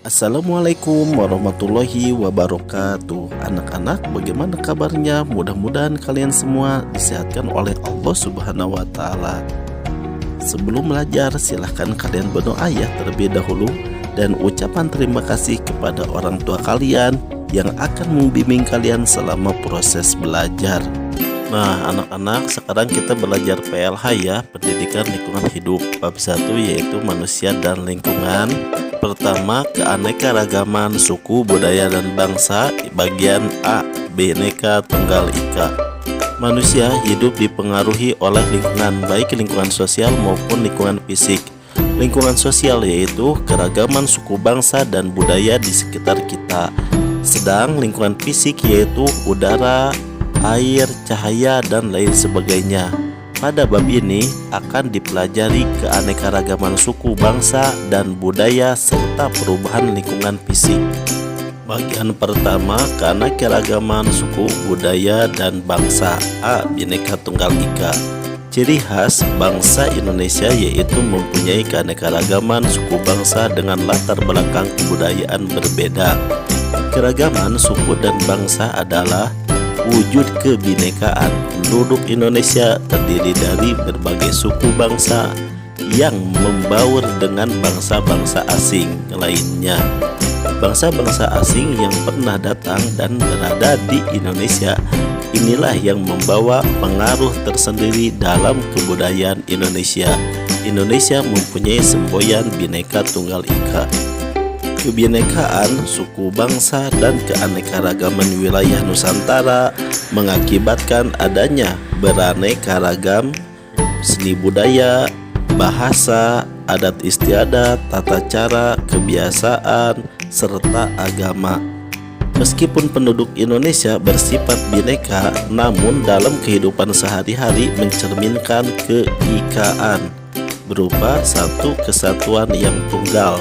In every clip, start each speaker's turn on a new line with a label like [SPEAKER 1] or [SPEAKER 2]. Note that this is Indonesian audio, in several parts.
[SPEAKER 1] Assalamualaikum warahmatullahi wabarakatuh. Anak-anak, bagaimana kabarnya? Mudah-mudahan kalian semua disehatkan oleh Allah Subhanahu wa Ta'ala. Sebelum belajar, silahkan kalian berdoa ya terlebih dahulu, dan ucapan terima kasih kepada orang tua kalian yang akan membimbing kalian selama proses belajar. Nah, anak-anak, sekarang kita belajar PLH ya, Pendidikan Lingkungan Hidup, bab 1 yaitu Manusia dan Lingkungan. Pertama, keanekaragaman suku, budaya, dan bangsa. Bagian A, Bhinneka Tunggal Ika. Manusia hidup dipengaruhi oleh lingkungan, baik lingkungan sosial maupun lingkungan fisik. Lingkungan sosial yaitu keragaman suku, bangsa, dan budaya di sekitar kita. Sedang lingkungan fisik yaitu udara, air, cahaya, dan lain sebagainya. Pada bab ini akan dipelajari keanekaragaman suku, bangsa, dan budaya serta perubahan lingkungan fisik. Bagian pertama, keanekaragaman suku, budaya, dan bangsa. A. Bhinneka Tunggal Ika. Ciri khas bangsa Indonesia yaitu mempunyai keanekaragaman suku bangsa dengan latar belakang kebudayaan berbeda. Keragaman suku dan bangsa adalah wujud kebinekaan. Penduduk Indonesia terdiri dari berbagai suku bangsa yang membaur dengan bangsa-bangsa asing lainnya. Bangsa-bangsa asing yang pernah datang dan berada di Indonesia, inilah yang membawa pengaruh tersendiri dalam kebudayaan Indonesia. Indonesia mempunyai semboyan Bhinneka Tunggal Ika. Kebinekaan suku bangsa dan keanekaragaman wilayah Nusantara mengakibatkan adanya beraneka ragam seni budaya, bahasa, adat istiadat, tata cara, kebiasaan, serta agama. Meskipun penduduk Indonesia bersifat bineka, namun dalam kehidupan sehari-hari mencerminkan keikaan berupa satu kesatuan yang tunggal.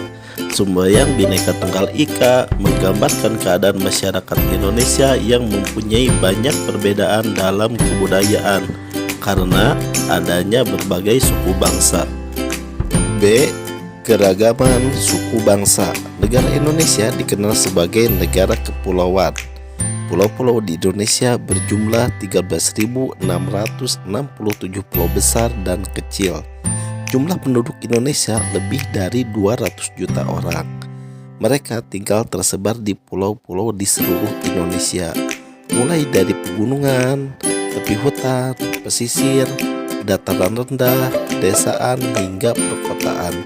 [SPEAKER 1] Semboyan Bhinneka Tunggal Ika menggambarkan keadaan masyarakat Indonesia yang mempunyai banyak perbedaan dalam kebudayaan karena adanya berbagai suku bangsa. B. Keragaman suku bangsa. Negara Indonesia dikenal sebagai negara kepulauan. Pulau-pulau di Indonesia berjumlah 13.667 pulau besar dan kecil. Jumlah penduduk Indonesia lebih dari 200 juta orang. Mereka tinggal tersebar di pulau-pulau di seluruh Indonesia, mulai dari pegunungan, tepi hutan, pesisir, dataran rendah, pedesaan, hingga perkotaan.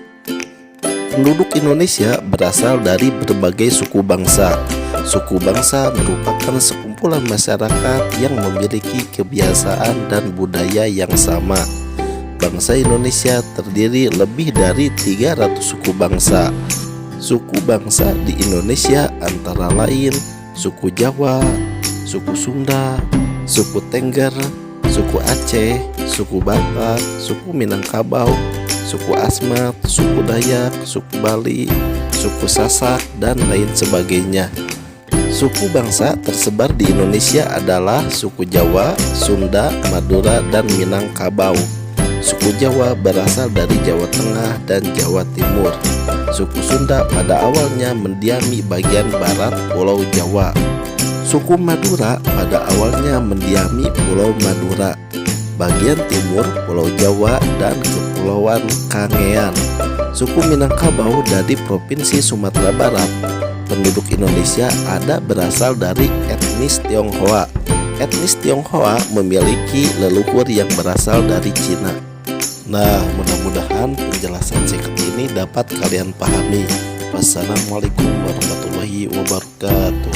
[SPEAKER 1] Penduduk Indonesia berasal dari berbagai suku bangsa. Suku bangsa merupakan sekumpulan masyarakat yang memiliki kebiasaan dan budaya yang sama. Bangsa Indonesia terdiri lebih dari 300 suku bangsa. Suku bangsa di Indonesia antara lain suku Jawa, suku Sunda, suku Tengger, suku Aceh, suku Batak, suku Minangkabau, suku Asmat, suku Dayak, suku Bali, suku Sasak, dan lain sebagainya. Suku bangsa tersebar di Indonesia adalah suku Jawa, Sunda, Madura, dan Minangkabau. Suku Jawa berasal dari Jawa Tengah dan Jawa Timur. Suku Sunda pada awalnya mendiami bagian barat Pulau Jawa. Suku Madura pada awalnya mendiami Pulau Madura, bagian timur Pulau Jawa dan Kepulauan Kangean. Suku Minangkabau dari Provinsi Sumatera Barat. Penduduk Indonesia ada berasal dari etnis Tionghoa. Etnis Tionghoa memiliki leluhur yang berasal dari Cina. Nah, mudah-mudahan penjelasan singkat ini dapat kalian pahami. Wassalamualaikum warahmatullahi wabarakatuh.